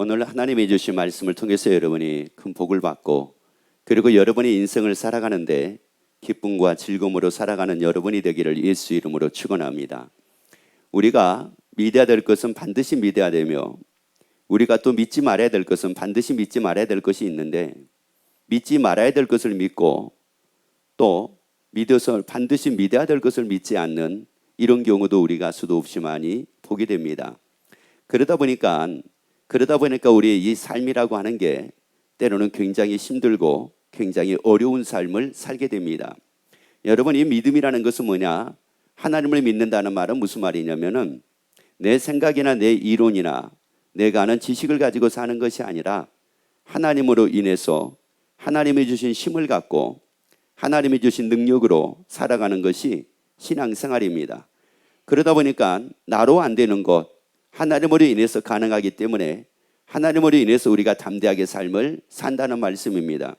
오늘 하나님이 주신 말씀을 통해서 여러분이 큰 복을 받고 그리고 여러분의 인생을 살아가는데 기쁨과 즐거움으로 살아가는 여러분이 되기를 예수 이름으로 축원합니다. 우리가 믿어야 될 것은 반드시 믿어야 되며 우리가 또 믿지 말아야 될 것은 반드시 믿지 말아야 될 것이 있는데 믿지 말아야 될 것을 믿고 또 믿어서 반드시 믿어야 될 것을 믿지 않는 이런 경우도 우리가 수도 없이 많이 보게 됩니다. 그러다 보니까 우리의 이 삶이라고 하는 게 때로는 굉장히 힘들고 굉장히 어려운 삶을 살게 됩니다. 여러분, 이 믿음이라는 것은 뭐냐? 하나님을 믿는다는 말은 무슨 말이냐면은 내 생각이나 내 이론이나 내가 아는 지식을 가지고 사는 것이 아니라 하나님으로 인해서 하나님이 주신 힘을 갖고 하나님이 주신 능력으로 살아가는 것이 신앙생활입니다. 그러다 보니까 나로 안 되는 것 하나님으로 인해서 가능하기 때문에 하나님으로 인해서 우리가 담대하게 삶을 산다는 말씀입니다.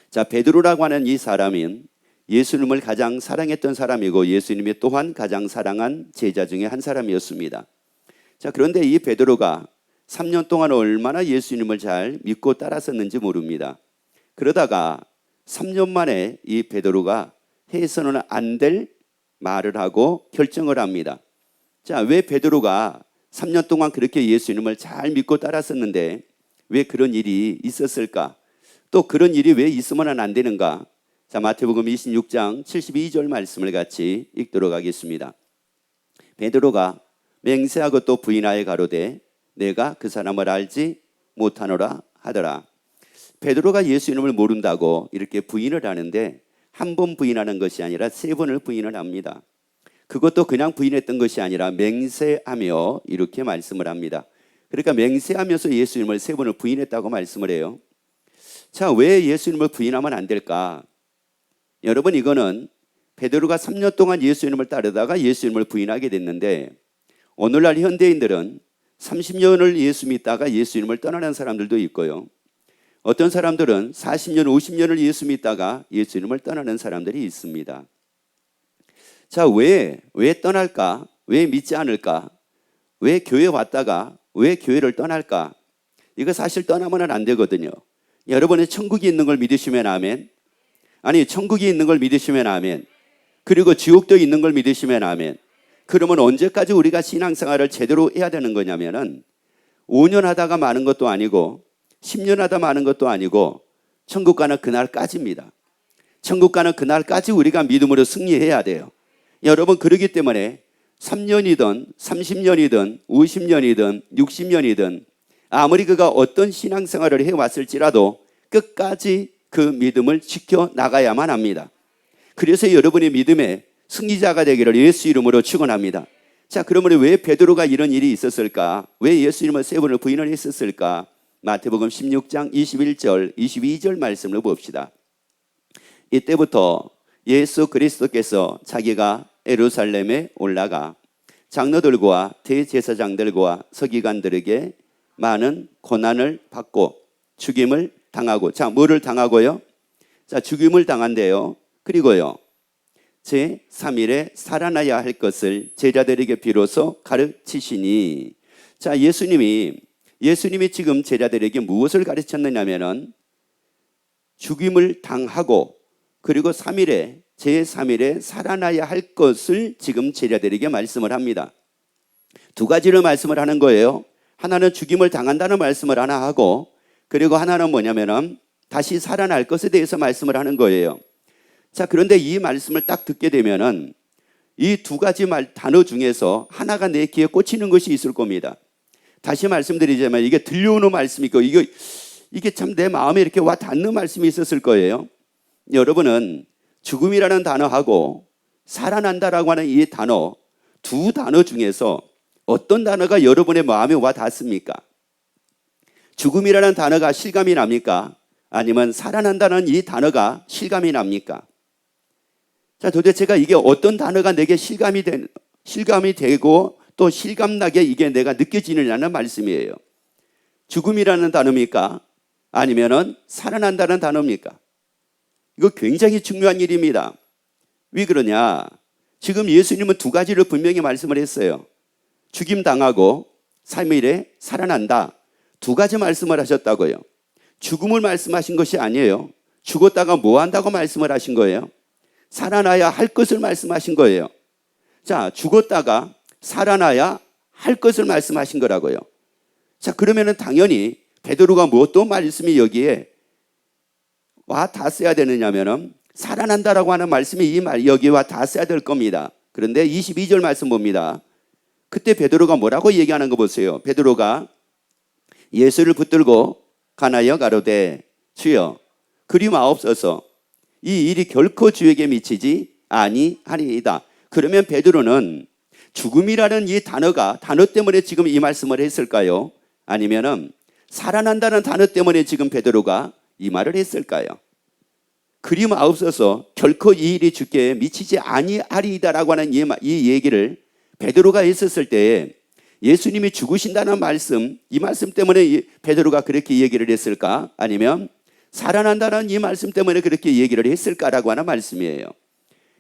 자, 베드로라고 하는 이 사람은 예수님을 가장 사랑했던 사람이고 예수님이 또한 가장 사랑한 제자 중에 한 사람이었습니다. 자, 그런데 이 베드로가 3년 동안 얼마나 예수님을 잘 믿고 따랐었는지 모릅니다. 그러다가 3년 만에 이 베드로가 해서는 안 될 말을 하고 결정을 합니다. 자, 왜 베드로가 3년 동안 그렇게 예수님을 잘 믿고 따랐었는데 왜 그런 일이 있었을까? 또 그런 일이 왜 있으면 안 되는가? 자, 마태복음 26장 72절 말씀을 같이 읽도록 하겠습니다. 베드로가 맹세하고 또 부인하여 가로되 내가 그 사람을 알지 못하노라 하더라. 베드로가 예수님을 모른다고 이렇게 부인을 하는데 한 번 부인하는 것이 아니라 3번을 부인을 합니다. 그것도 그냥 부인했던 것이 아니라 맹세하며 이렇게 말씀을 합니다. 그러니까 맹세하면서 예수님을 3번을 부인했다고 말씀을 해요. 자, 왜 예수님을 부인하면 안 될까? 여러분, 이거는 베드로가 3년 동안 예수님을 따르다가 예수님을 부인하게 됐는데 오늘날 현대인들은 30년을 예수 믿다가 예수님을 떠나는 사람들도 있고요. 어떤 사람들은 40년, 50년을 예수 믿다가 예수님을 떠나는 사람들이 있습니다. 자, 왜 떠날까? 왜 믿지 않을까? 왜 교회 왔다가 왜 교회를 떠날까? 이거 사실 떠나면 안 되거든요. 여러분의 천국이 있는 걸 믿으시면 아멘. 아니, 천국이 있는 걸 믿으시면 아멘. 그리고 지옥도 있는 걸 믿으시면 아멘. 그러면 언제까지 우리가 신앙생활을 제대로 해야 되는 거냐면은 5년 하다가 마는 것도 아니고 10년 하다 마는 것도 아니고 천국 가는 그날까지입니다. 천국 가는 그날까지 우리가 믿음으로 승리해야 돼요. 여러분, 그러기 때문에 3년이든 30년이든 50년이든 60년이든 아무리 그가 어떤 신앙생활을 해왔을지라도 끝까지 그 믿음을 지켜나가야만 합니다. 그래서 여러분의 믿음의 승리자가 되기를 예수 이름으로 축원합니다. 자, 그러면 왜 베드로가 이런 일이 있었을까? 왜 예수님을 3번을 부인을 했었을까? 마태복음 16장 21절 22절 말씀을 봅시다. 이때부터 예수 그리스도께서 자기가 예루살렘에 올라가 장로들과 대제사장들과 서기관들에게 많은 고난을 받고 죽임을 당하고, 자, 뭐를 당하고요? 자, 죽임을 당한대요. 그리고요, 제3일에 살아나야 할 것을 제자들에게 비로소 가르치시니, 자, 예수님이 지금 제자들에게 무엇을 가르쳤느냐면은 죽임을 당하고 그리고 제3일에 살아나야 할 것을 지금 제자들에게 말씀을 합니다. 두 가지를 말씀을 하는 거예요. 하나는 죽임을 당한다는 말씀을 하나 하고 그리고 하나는 뭐냐면은 다시 살아날 것에 대해서 말씀을 하는 거예요. 자, 그런데 이 말씀을 딱 듣게 되면은 이 두 가지 단어 중에서 하나가 내 귀에 꽂히는 것이 있을 겁니다. 다시 말씀드리자면 이게 들려오는 말씀이 있고 이게 참 내 마음에 이렇게 와 닿는 말씀이 있었을 거예요. 여러분은 죽음이라는 단어하고 살아난다라고 하는 이 단어, 두 단어 중에서 어떤 단어가 여러분의 마음에 와 닿습니까? 죽음이라는 단어가 실감이 납니까? 아니면 살아난다는 이 단어가 실감이 납니까? 자, 도대체가 이게 어떤 단어가 내게 실감이 되고 또 실감나게 이게 내가 느껴지느냐는 말씀이에요. 죽음이라는 단어입니까? 아니면은 살아난다는 단어입니까? 이거 굉장히 중요한 일입니다. 왜 그러냐? 지금 예수님은 두 가지를 분명히 말씀을 했어요. 죽임 당하고 3일에 살아난다. 두 가지 말씀을 하셨다고요. 죽음을 말씀하신 것이 아니에요. 죽었다가 뭐 한다고 말씀을 하신 거예요? 살아나야 할 것을 말씀하신 거예요. 자, 죽었다가 살아나야 할 것을 말씀하신 거라고요. 자, 그러면은 당연히 베드로가 또 말씀이 여기에 와 닿았어야 되느냐면은 살아난다라고 하는 말씀이 여기에 와 닿았어야 될 겁니다. 그런데 22절 말씀 봅니다. 그때 베드로가 뭐라고 얘기하는 거 보세요. 베드로가 예수를 붙들고 가나여 가로되 주여 그리마옵소서 이 일이 결코 주에게 미치지 아니하리이다. 그러면 베드로는 죽음이라는 이 단어 때문에 지금 이 말씀을 했을까요? 아니면은 살아난다는 단어 때문에 지금 베드로가 이 말을 했을까요? 그리마옵소서 결코 이 일이 주께 미치지 아니하리이다라고 하는 이 얘기를 베드로가 했었을 때에 예수님이 죽으신다는 말씀, 이 말씀 때문에 베드로가 그렇게 얘기를 했을까? 아니면 살아난다는 이 말씀 때문에 그렇게 얘기를 했을까라고 하는 말씀이에요.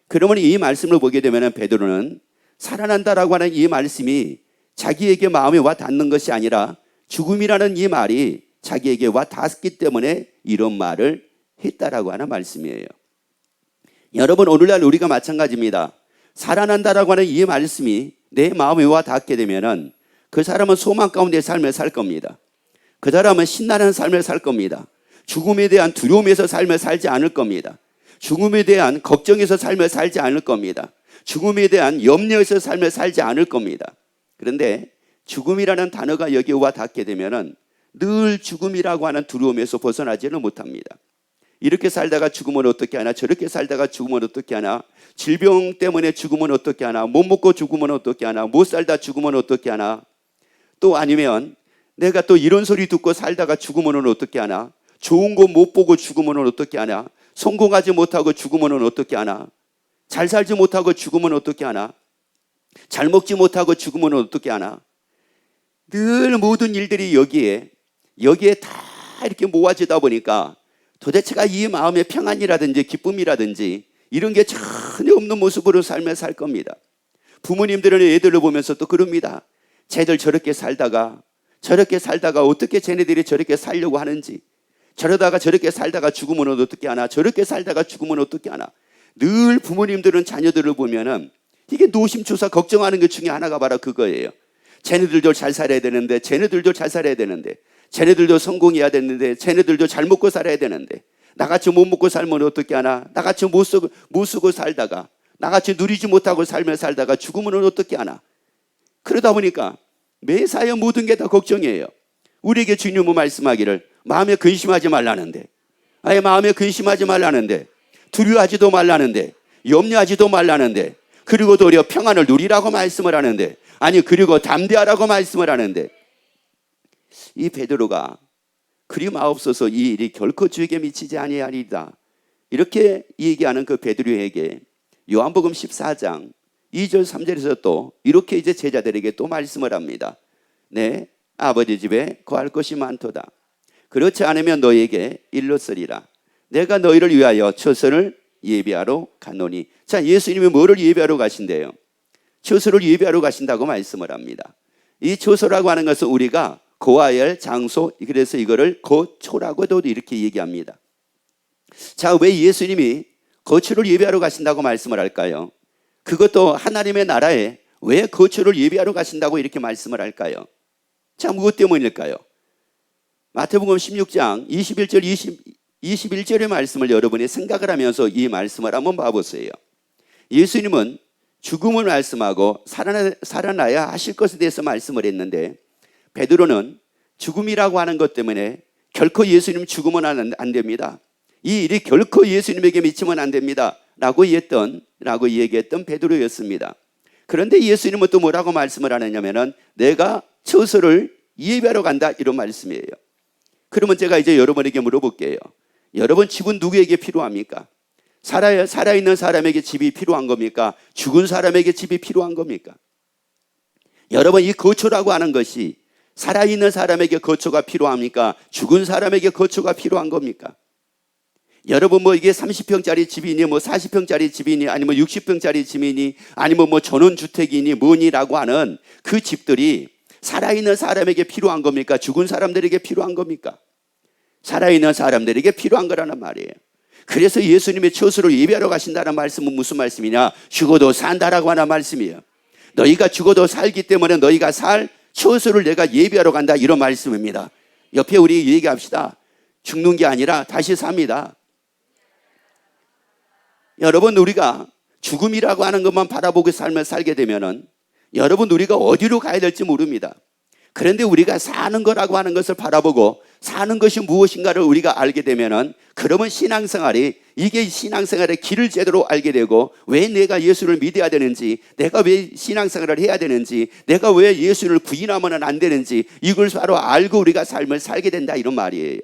그러면 이 말씀을 보게 되면 베드로는 살아난다라고 하는 이 말씀이 자기에게 마음에 와 닿는 것이 아니라 죽음이라는 이 말이 자기에게 와 닿았기 때문에 이런 말을 했다라고 하는 말씀이에요. 여러분, 오늘날 우리가 마찬가지입니다. 살아난다라고 하는 이 말씀이 내 마음에 와 닿게 되면은 그 사람은 소망 가운데 삶을 살 겁니다. 그 사람은 신나는 삶을 살 겁니다. 죽음에 대한 두려움에서 삶을 살지 않을 겁니다. 죽음에 대한 걱정에서 삶을 살지 않을 겁니다. 죽음에 대한 염려에서 삶을 살지 않을 겁니다. 그런데 죽음이라는 단어가 여기에 와 닿게 되면은 늘 죽음이라고 하는 두려움에서 벗어나지는 못합니다. 이렇게 살다가 죽으면 어떻게 하나, 저렇게 살다가 죽으면 어떻게 하나, 질병 때문에 죽으면 어떻게 하나, 못 먹고 죽으면 어떻게 하나, 못 살다 죽으면 어떻게 하나, 또 아니면 내가 또 이런 소리 듣고 살다가 죽으면 어떻게 하나, 좋은 거 못 보고 죽으면 어떻게 하나, 성공하지 못하고 죽으면 어떻게 하나, 잘 살지 못하고 죽으면 어떻게 하나, 잘 먹지 못하고 죽으면 어떻게 하나, 늘 모든 일들이 여기에 다 이렇게 모아지다 보니까 도대체가 이 마음의 평안이라든지 기쁨이라든지 이런 게 전혀 없는 모습으로 삶을 살 겁니다. 부모님들은 애들을 보면서 또 그럽니다. 쟤들 저렇게 살다가 어떻게 쟤네들이 저렇게 살려고 하는지, 저러다가 저렇게 살다가 죽으면 어떻게 하나, 저렇게 살다가 죽으면 어떻게 하나. 늘 부모님들은 자녀들을 보면은 이게 노심초사 걱정하는 것 중에 하나가 바로 그거예요. 쟤네들도 잘 살아야 되는데, 쟤네들도 잘 살아야 되는데, 쟤네들도 성공해야 되는데, 쟤네들도 잘 먹고 살아야 되는데, 나같이 못 먹고 살면 어떻게 하나, 나같이 못 쓰고 살다가, 나같이 누리지 못하고 삶을 살다가 죽으면 어떻게 하나. 그러다 보니까 매사에 모든 게 다 걱정이에요. 우리에게 주님은 말씀하기를 마음에 근심하지 말라는데, 아예 마음에 근심하지 말라는데, 두려워하지도 말라는데, 염려하지도 말라는데, 그리고 도리어 평안을 누리라고 말씀을 하는데, 아니 그리고 담대하라고 말씀을 하는데, 이 베드로가 그리마옵소서 이 일이 결코 주에게 미치지 아니하리이다 이렇게 얘기하는 그 베드로에게 요한복음 14장 2절 3절에서 또 이렇게 이제 제자들에게 또 말씀을 합니다. 네, 아버지 집에 거할 것이 많도다. 그렇지 않으면 너에게 일러 쓰리라. 내가 너희를 위하여 처소를 예비하러 가노니. 자, 예수님이 뭐를 예비하러 가신대요? 처소를 예비하러 가신다고 말씀을 합니다. 이 처소라고 하는 것은 우리가 거해야 할 장소, 그래서 이거를 거초라고도 이렇게 얘기합니다. 자, 왜 예수님이 거초를 예비하러 가신다고 말씀을 할까요? 그것도 하나님의 나라에 왜 거초를 예비하러 가신다고 이렇게 말씀을 할까요? 자, 무엇 때문일까요? 마태복음 16장 21절 21절의 말씀을 여러분이 생각을 하면서 이 말씀을 한번 봐보세요. 예수님은 죽음을 말씀하고 살아나야 하실 것에 대해서 말씀을 했는데, 베드로는 죽음이라고 하는 것 때문에 결코 예수님 죽으면 안 됩니다. 이 일이 결코 예수님에게 미치면 안 됩니다. 라고 얘기했던 베드로였습니다. 그런데 예수님은 또 뭐라고 말씀을 하느냐면은 내가 처소를 예비하러 간다 이런 말씀이에요. 그러면 제가 이제 여러분에게 물어볼게요. 여러분 집은 누구에게 필요합니까? 살아있는 사람에게 집이 필요한 겁니까? 죽은 사람에게 집이 필요한 겁니까? 여러분 이 거처라고 하는 것이 살아있는 사람에게 거처가 필요합니까? 죽은 사람에게 거처가 필요한 겁니까? 여러분 뭐 이게 30평짜리 집이니 뭐 40평짜리 집이니 아니면 60평짜리 집이니 아니면 뭐 전원주택이니 뭐니라고 하는 그 집들이 살아있는 사람에게 필요한 겁니까? 죽은 사람들에게 필요한 겁니까? 살아있는 사람들에게 필요한 거라는 말이에요. 그래서 예수님의 처소를 예배하러 가신다는 말씀은 무슨 말씀이냐? 죽어도 산다라고 하는 말씀이에요. 너희가 죽어도 살기 때문에 너희가 살 처소를 내가 예배하러 간다, 이런 말씀입니다. 옆에 우리 얘기합시다. 죽는 게 아니라 다시 삽니다. 여러분, 우리가 죽음이라고 하는 것만 바라보고 살게 되면은 여러분, 우리가 어디로 가야 될지 모릅니다. 그런데 우리가 사는 거라고 하는 것을 바라보고 사는 것이 무엇인가를 우리가 알게 되면은, 그러면 신앙생활이, 이게 신앙생활의 길을 제대로 알게 되고, 왜 내가 예수를 믿어야 되는지, 내가 왜 신앙생활을 해야 되는지, 내가 왜 예수를 부인하면 안 되는지, 이걸 바로 알고 우리가 삶을 살게 된다, 이런 말이에요.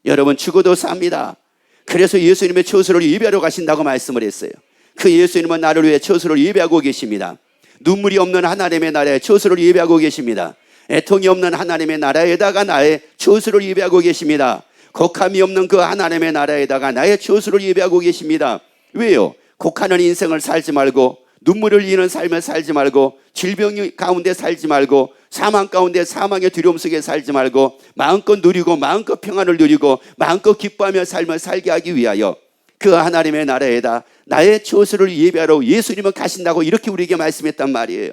여러분, 죽어도 삽니다. 그래서 예수님의 처소를 예배하러 가신다고 말씀을 했어요. 그 예수님은 나를 위해 처소를 예배하고 계십니다. 눈물이 없는 하나님의 나라에 처소를 예배하고 계십니다. 애통이 없는 하나님의 나라에다가 나의 처소를 예배하고 계십니다. 곡함이 없는 그 하나님의 나라에다가 나의 처소를 예배하고 계십니다. 왜요? 곡하는 인생을 살지 말고, 눈물을 흘리는 삶을 살지 말고, 질병 가운데 살지 말고, 사망 가운데 사망의 두려움 속에 살지 말고, 마음껏 누리고 마음껏 평안을 누리고 마음껏 기뻐하며 삶을 살게 하기 위하여 그 하나님의 나라에다 나의 처소를 예배하러 예수님은 가신다고 이렇게 우리에게 말씀했단 말이에요.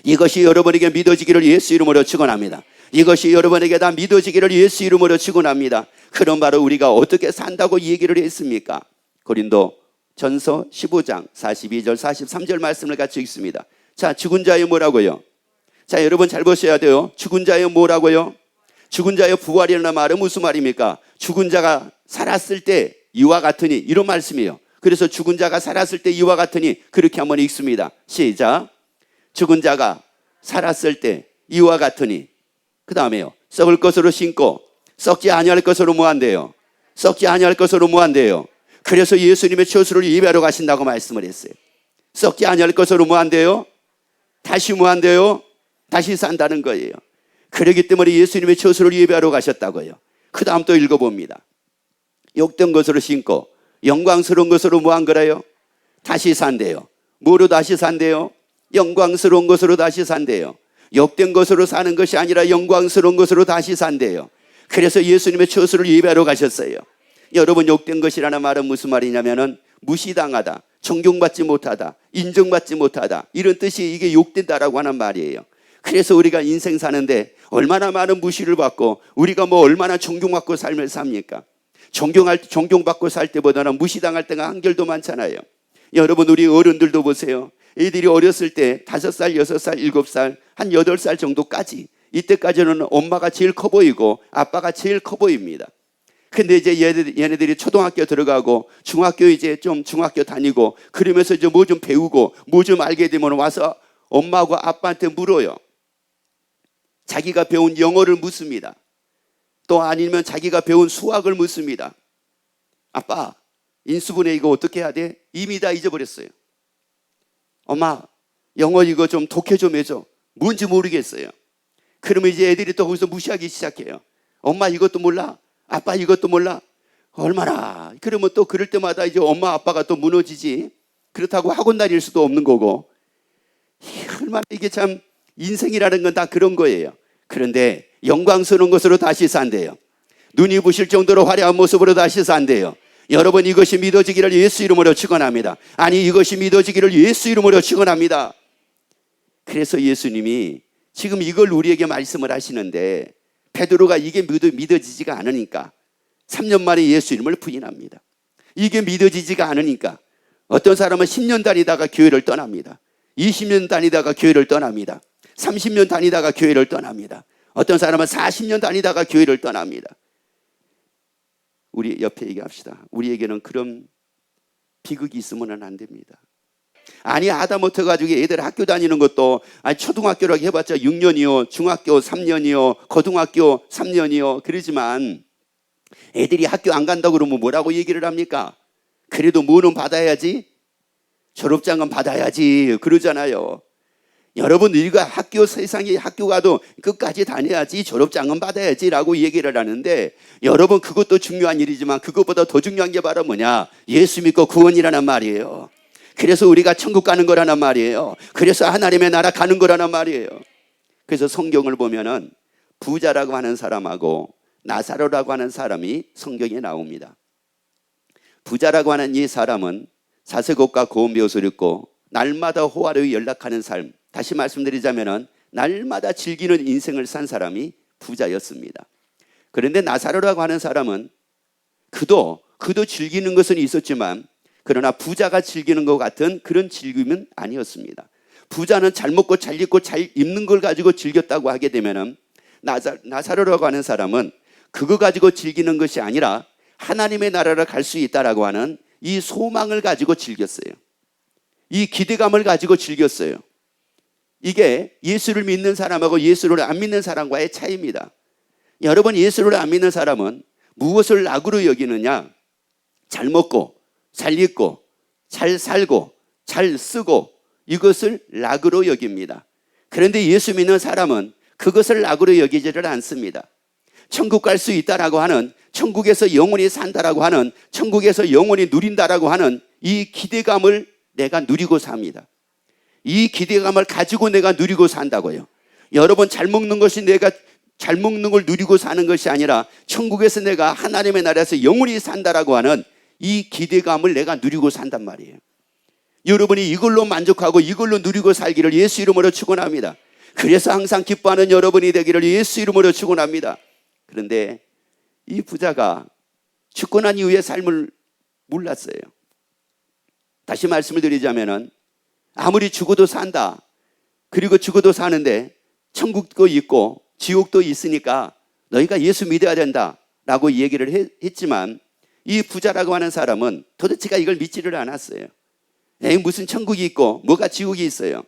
이것이 여러분에게 믿어지기를 예수 이름으로 축원합니다. 이것이 여러분에게 다 믿어지기를 예수 이름으로 축원합니다. 그럼 바로 우리가 어떻게 산다고 얘기를 했습니까? 고린도 전서 15장 42절 43절 말씀을 같이 읽습니다. 자, 죽은 자여 뭐라고요? 자, 여러분 잘 보셔야 돼요. 죽은 자여 뭐라고요? 죽은 자여 부활이라는 말은 무슨 말입니까? 죽은 자가 살았을 때 이와 같으니, 이런 말씀이에요. 그래서 죽은 자가 살았을 때 이와 같으니, 그렇게 한번 읽습니다. 시작. 죽은 자가 살았을 때 이와 같으니, 그 다음에요, 썩을 것으로 신고 썩지 아니할 것으로 뭐한대요? 썩지 아니할 것으로 뭐한대요? 그래서 예수님의 처소를 예배하러 가신다고 말씀을 했어요. 썩지 아니할 것으로 뭐한대요? 다시 뭐한대요? 다시 산다는 거예요. 그렇기 때문에 예수님의 처소를 예배하러 가셨다고요. 그 다음 또 읽어봅니다. 욕된 것으로 신고 영광스러운 것으로 뭐한 거래요? 다시 산대요. 뭐로 다시 산대요? 영광스러운 것으로 다시 산대요. 욕된 것으로 사는 것이 아니라 영광스러운 것으로 다시 산대요. 그래서 예수님의 처소를 예배하러 가셨어요. 여러분, 욕된 것이라는 말은 무슨 말이냐면은 무시당하다, 존경받지 못하다, 인정받지 못하다, 이런 뜻이 이게 욕된다라고 하는 말이에요. 그래서 우리가 인생 사는데 얼마나 많은 무시를 받고 우리가 뭐 얼마나 존경받고 삶을 삽니까? 존경받고 살 때보다는 무시당할 때가 한결도 많잖아요. 여러분, 우리 어른들도 보세요. 애들이 어렸을 때 5살, 6살, 7살, 한 8살 정도까지, 이때까지는 엄마가 제일 커 보이고 아빠가 제일 커 보입니다. 근데 이제 얘네들이 초등학교 들어가고 중학교 이제 좀 중학교 다니고 그러면서 이제 뭐 좀 배우고 뭐 좀 알게 되면 와서 엄마하고 아빠한테 물어요. 자기가 배운 영어를 묻습니다. 또 아니면 자기가 배운 수학을 묻습니다. 아빠, 인수분해 이거 어떻게 해야 돼? 이미 다 잊어버렸어요. 엄마, 영어 이거 좀 독해 좀 해줘. 뭔지 모르겠어요. 그러면 이제 애들이 또 거기서 무시하기 시작해요. 엄마 이것도 몰라? 아빠 이것도 몰라? 얼마나. 그러면 또 그럴 때마다 이제 엄마 아빠가 또 무너지지. 그렇다고 학원 다닐 수도 없는 거고. 얼마나 이게 참, 인생이라는 건 다 그런 거예요. 그런데 영광스러운 것으로 다시 산대요. 눈이 부실 정도로 화려한 모습으로 다시 산대요. 여러분, 이것이 믿어지기를 예수 이름으로 축원합니다. 아니, 이것이 믿어지기를 예수 이름으로 축원합니다. 그래서 예수님이 지금 이걸 우리에게 말씀을 하시는데 베드로가 이게 믿어지지가 않으니까 3년 만에 예수 이름을 부인합니다. 이게 믿어지지가 않으니까 어떤 사람은 10년 다니다가 교회를 떠납니다. 20년 다니다가 교회를 떠납니다. 30년 다니다가 교회를 떠납니다. 어떤 사람은 40년 다니다가 교회를 떠납니다. 우리 옆에 얘기합시다. 우리에게는 그런 비극이 있으면 안 됩니다. 아니, 하다못해 가지고 애들 학교 다니는 것도, 아니 초등학교라고 해봤자 6년이요, 중학교 3년이요, 고등학교 3년이요. 그러지만 애들이 학교 안 간다고 그러면 뭐라고 얘기를 합니까? 그래도 뭐는 받아야지, 졸업장은 받아야지 그러잖아요. 여러분, 우리가 세상에 학교 가도 끝까지 다녀야지, 졸업장은 받아야지라고 얘기를 하는데, 여러분, 그것도 중요한 일이지만 그것보다 더 중요한 게 바로 뭐냐? 예수 믿고 구원이라는 말이에요. 그래서 우리가 천국 가는 거라는 말이에요. 그래서 하나님의 나라 가는 거라는 말이에요. 그래서 성경을 보면은 부자라고 하는 사람하고 나사로라고 하는 사람이 성경에 나옵니다. 부자라고 하는 이 사람은 사색옷과 고운 벼슬을 입고 날마다 호화로이 연락하는 삶, 다시 말씀드리자면은 날마다 즐기는 인생을 산 사람이 부자였습니다. 그런데 나사로라고 하는 사람은 그도 즐기는 것은 있었지만 그러나 부자가 즐기는 것 같은 그런 즐김은 아니었습니다. 부자는 잘 먹고 잘 입고 잘 입는 걸 가지고 즐겼다고 하게 되면은 나사로라고 하는 사람은 그거 가지고 즐기는 것이 아니라 하나님의 나라를 갈 수 있다라고 하는 이 소망을 가지고 즐겼어요. 이 기대감을 가지고 즐겼어요. 이게 예수를 믿는 사람하고 예수를 안 믿는 사람과의 차이입니다. 여러분, 예수를 안 믿는 사람은 무엇을 낙으로 여기느냐? 잘 먹고 잘 입고 잘 살고 잘 쓰고 이것을 낙으로 여깁니다. 그런데 예수 믿는 사람은 그것을 낙으로 여기지를 않습니다. 천국 갈 수 있다라고 하는, 천국에서 영원히 산다라고 하는, 천국에서 영원히 누린다라고 하는 이 기대감을 내가 누리고 삽니다. 이 기대감을 가지고 내가 누리고 산다고요. 여러분, 잘 먹는 것이 내가 잘 먹는 걸 누리고 사는 것이 아니라 천국에서 내가 하나님의 나라에서 영원히 산다라고 하는 이 기대감을 내가 누리고 산단 말이에요. 여러분이 이걸로 만족하고 이걸로 누리고 살기를 예수 이름으로 축원합니다. 그래서 항상 기뻐하는 여러분이 되기를 예수 이름으로 축원합니다. 그런데 이 부자가 죽고 난 이후의 삶을 몰랐어요. 다시 말씀을 드리자면은 아무리 죽어도 산다, 그리고 죽어도 사는데 천국도 있고 지옥도 있으니까 너희가 예수 믿어야 된다라고 얘기를 했지만 이 부자라고 하는 사람은 도대체가 이걸 믿지를 않았어요. 에이, 무슨 천국이 있고 뭐가 지옥이 있어요.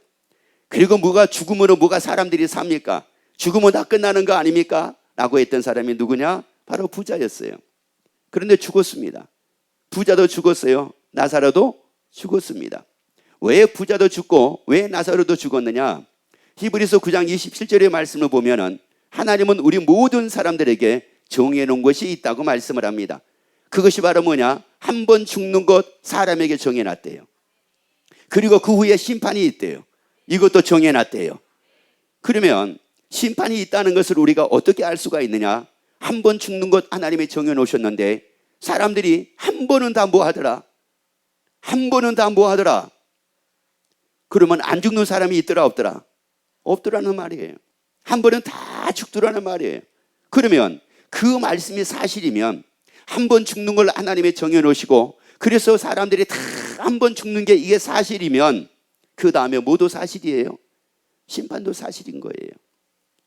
그리고 뭐가 죽음으로 뭐가 사람들이 삽니까? 죽으면 다 끝나는 거 아닙니까? 라고 했던 사람이 누구냐? 바로 부자였어요. 그런데 죽었습니다. 부자도 죽었어요. 나사로도 죽었습니다. 왜 부자도 죽고 왜 나사로도 죽었느냐? 히브리서 9장 27절의 말씀을 보면은 하나님은 우리 모든 사람들에게 정해놓은 것이 있다고 말씀을 합니다. 그것이 바로 뭐냐? 한 번 죽는 것 사람에게 정해놨대요. 그리고 그 후에 심판이 있대요. 이것도 정해놨대요. 그러면 심판이 있다는 것을 우리가 어떻게 알 수가 있느냐? 한 번 죽는 것 하나님이 정해놓으셨는데 사람들이 한 번은 다 뭐 하더라? 한 번은 다 뭐 하더라? 그러면 안 죽는 사람이 있더라 없더라? 없더라는 말이에요. 한 번은 다 죽더라는 말이에요. 그러면 그 말씀이 사실이면 한 번 죽는 걸 하나님이 정해놓으시고 그래서 사람들이 다 한 번 죽는 게 이게 사실이면 그 다음에 뭐도 사실이에요? 심판도 사실인 거예요.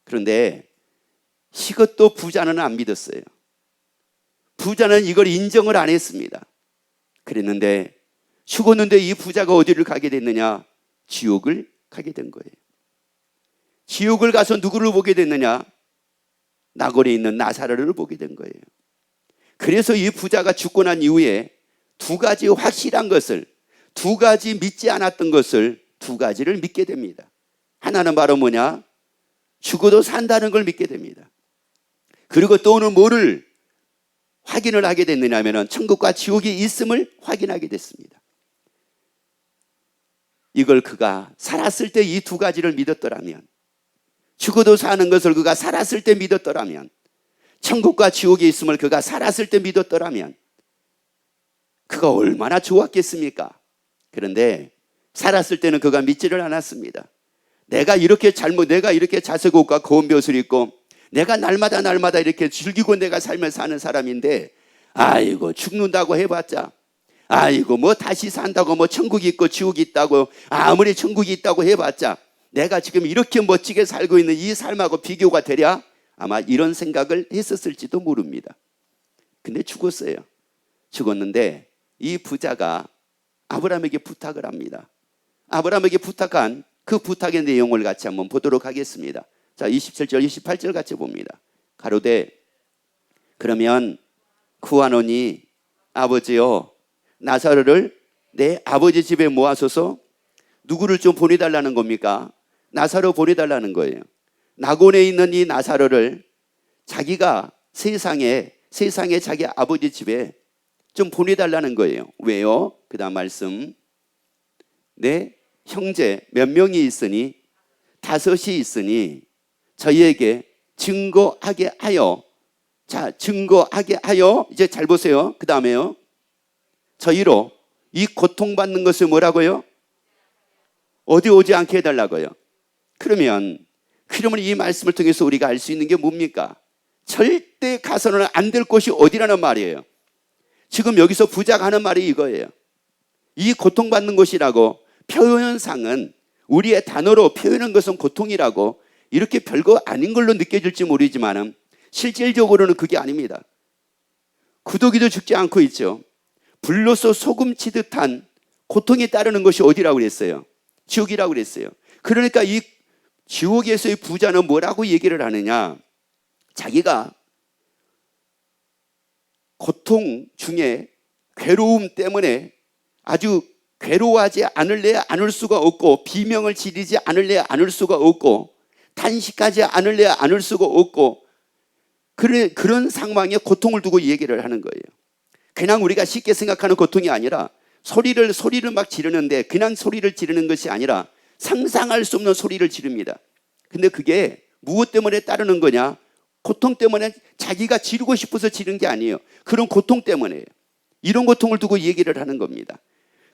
그런데 이것도 부자는 안 믿었어요. 부자는 이걸 인정을 안 했습니다. 그랬는데 죽었는데 이 부자가 어디를 가게 됐느냐? 지옥을 가게 된 거예요. 지옥을 가서 누구를 보게 됐느냐? 나골에 있는 나사로를 보게 된 거예요. 그래서 이 부자가 죽고 난 이후에 두 가지 확실한 것을, 두 가지 믿지 않았던 것을 두 가지를 믿게 됩니다. 하나는 바로 뭐냐? 죽어도 산다는 걸 믿게 됩니다. 그리고 또는 뭐를 확인을 하게 됐느냐면 천국과 지옥이 있음을 확인하게 됐습니다. 이걸 그가 살았을 때 이 두 가지를 믿었더라면, 죽어도 사는 것을 그가 살았을 때 믿었더라면, 천국과 지옥이 있음을 그가 살았을 때 믿었더라면 그가 얼마나 좋았겠습니까? 그런데 살았을 때는 그가 믿지를 않았습니다. 내가 이렇게 자색옷과 고운 벼슬 입고 내가 날마다 이렇게 즐기고 내가 삶을 사는 사람인데 아이고 죽는다고 해봤자, 아이고 뭐 다시 산다고, 뭐 천국이 있고 지옥이 있다고, 아무리 천국이 있다고 해봤자 내가 지금 이렇게 멋지게 살고 있는 이 삶하고 비교가 되랴? 아마 이런 생각을 했었을지도 모릅니다. 근데 죽었어요. 죽었는데 이 부자가 아브라함에게 부탁을 합니다. 아브라함에게 부탁한 그 부탁의 내용을 같이 한번 보도록 하겠습니다. 자, 27절 28절 같이 봅니다. 가로되 그러면 구하노니 아버지여 나사로를 내 아버지 집에 모아서서 누구를 좀 보내달라는 겁니까? 나사로 보내달라는 거예요. 낙원에 있는 이 나사로를 자기가 세상에 자기 아버지 집에 좀 보내달라는 거예요. 왜요? 그 다음 말씀, 내 형제 몇 명이 있으니 5이 있으니 저희에게 증거하게 하여, 자, 증거하게 하여, 이제 잘 보세요. 그 다음에요. 저희로 이 고통받는 것을 뭐라고요? 어디 오지 않게 해달라고요. 그러면 이 말씀을 통해서 우리가 알 수 있는 게 뭡니까? 절대 가서는 안 될 곳이 어디라는 말이에요. 지금 여기서 부자가 하는 말이 이거예요. 이 고통받는 곳이라고 표현상은 우리의 단어로 표현한 것은 고통이라고 이렇게 별거 아닌 걸로 느껴질지 모르지만 실질적으로는 그게 아닙니다. 구더기도 죽지 않고 있죠. 불로서 소금 치듯한 고통이 따르는 것이 어디라고 그랬어요? 지옥이라고 그랬어요. 그러니까 이 지옥에서의 부자는 뭐라고 얘기를 하느냐? 자기가 고통 중에 괴로움 때문에 아주 괴로워하지 않을래야 않을 수가 없고, 비명을 지르지 않을래야 않을 수가 없고, 단식하지 않을래야 않을 수가 없고, 그런 상황에 고통을 두고 얘기를 하는 거예요. 그냥 우리가 쉽게 생각하는 고통이 아니라 소리를 막 지르는데 그냥 소리를 지르는 것이 아니라 상상할 수 없는 소리를 지릅니다. 근데 그게 무엇 때문에 따르는 거냐? 고통 때문에 자기가 지르고 싶어서 지른 게 아니에요. 그런 고통 때문에 이런 고통을 두고 얘기를 하는 겁니다.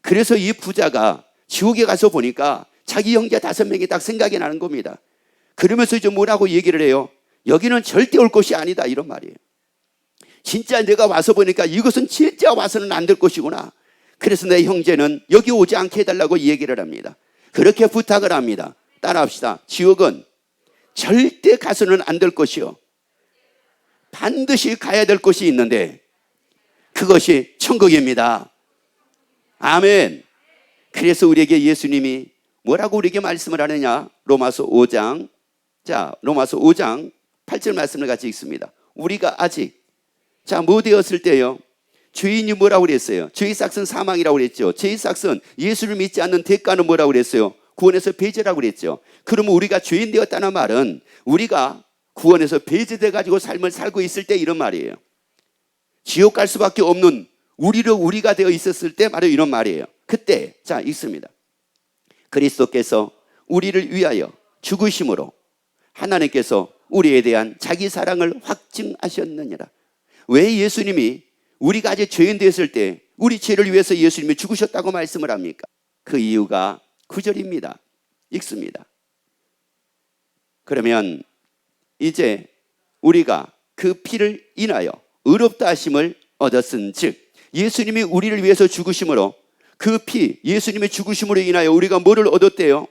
그래서 이 부자가 지옥에 가서 보니까 자기 형제 5명이 딱 생각이 나는 겁니다. 그러면서 이제 뭐라고 얘기를 해요? 여기는 절대 올 곳이 아니다, 이런 말이에요. 진짜 내가 와서 보니까 이것은 진짜 와서는 안 될 곳이구나. 그래서 내 형제는 여기 오지 않게 해달라고 얘기를 합니다. 그렇게 부탁을 합니다. 따라합시다. 지옥은 절대 가서는 안 될 곳이요, 반드시 가야 될 곳이 있는데 그것이 천국입니다. 아멘. 그래서 우리에게 예수님이 뭐라고 우리에게 말씀을 하느냐? 로마서 5장, 자, 로마서 5장 8절 말씀을 같이 읽습니다. 우리가 아직, 자, 뭐 되었을 때요? 죄인이 뭐라고 그랬어요? 죄의 삭은 사망이라고 그랬죠. 죄의 삭은 예수를 믿지 않는 대가는 뭐라고 그랬어요? 구원에서 배제라고 그랬죠. 그러면 우리가 죄인 되었다는 말은 우리가 구원에서 배제돼 가지고 삶을 살고 있을 때 이런 말이에요. 지옥 갈 수밖에 없는 우리가 되어 있었을 때 바로 이런 말이에요. 그때, 자, 읽습니다. 그리스도께서 우리를 위하여 죽으심으로 하나님께서 우리에 대한 자기 사랑을 확증하셨느니라. 왜 예수님이 우리가 아직 죄인 되었을 때 우리 죄를 위해서 예수님이 죽으셨다고 말씀을 합니까? 그 이유가 9절입니다. 읽습니다. 그러면 이제 우리가 그 피를 인하여 의롭다 하심을 얻었은즉, 예수님이 우리를 위해서 죽으심으로, 그 피, 예수님의 죽으심으로 인하여 우리가 뭐를 얻었대요?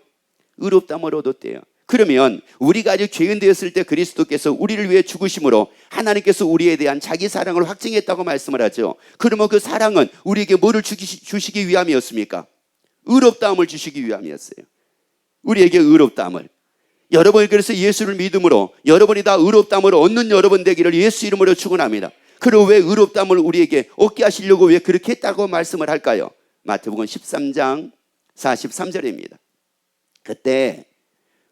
의롭다함을 얻었대요. 그러면 우리가 아직 죄인 되었을 때 그리스도께서 우리를 위해 죽으심으로 하나님께서 우리에 대한 자기 사랑을 확증했다고 말씀을 하죠. 그러면 그 사랑은 우리에게 뭐를 주시기 위함이었습니까? 의롭다함을 주시기 위함이었어요. 우리에게 의롭다함을. 여러분이 그래서 예수를 믿음으로 여러분이 다 의롭다함을 얻는 여러분 되기를 예수 이름으로 축원합니다. 그리고 왜 의롭다함을 우리에게 얻게 하시려고 왜 그렇게 했다고 말씀을 할까요? 마태복음 13장 43절입니다. 그때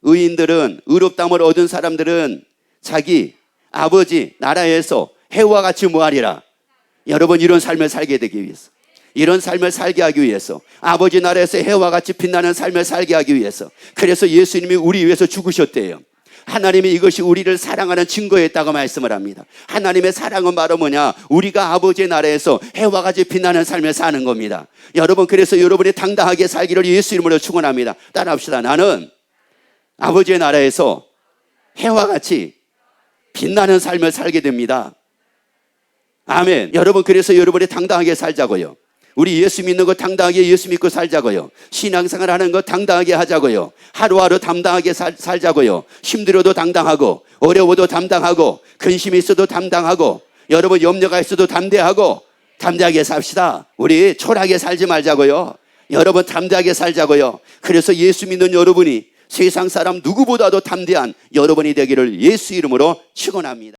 의인들은, 의롭다함을 얻은 사람들은 자기 아버지 나라에서 해와 같이 뭐하리라? 여러분, 이런 삶을 살게 되기 위해서, 이런 삶을 살게 하기 위해서, 아버지 나라에서 해와 같이 빛나는 삶을 살게 하기 위해서, 그래서 예수님이 우리 위해서 죽으셨대요. 하나님이 이것이 우리를 사랑하는 증거였다고 말씀을 합니다. 하나님의 사랑은 바로 뭐냐? 우리가 아버지의 나라에서 해와 같이 빛나는 삶을 사는 겁니다. 여러분, 그래서 여러분이 당당하게 살기를 예수 이름으로 축원합니다. 따라합시다. 나는 아버지의 나라에서 해와 같이 빛나는 삶을 살게 됩니다. 아멘. 여러분, 그래서 여러분이 당당하게 살자고요. 우리 예수 믿는 거 당당하게 예수 믿고 살자고요. 신앙생활 하는 거 당당하게 하자고요. 하루하루 담당하게 살자고요. 힘들어도 당당하고, 어려워도 담당하고, 근심이 있어도 담당하고, 여러분 염려가 있어도 담대하게 삽시다. 우리 초라하게 살지 말자고요. 여러분 담대하게 살자고요. 그래서 예수 믿는 여러분이 세상 사람 누구보다도 담대한 여러분이 되기를 예수 이름으로 축원합니다.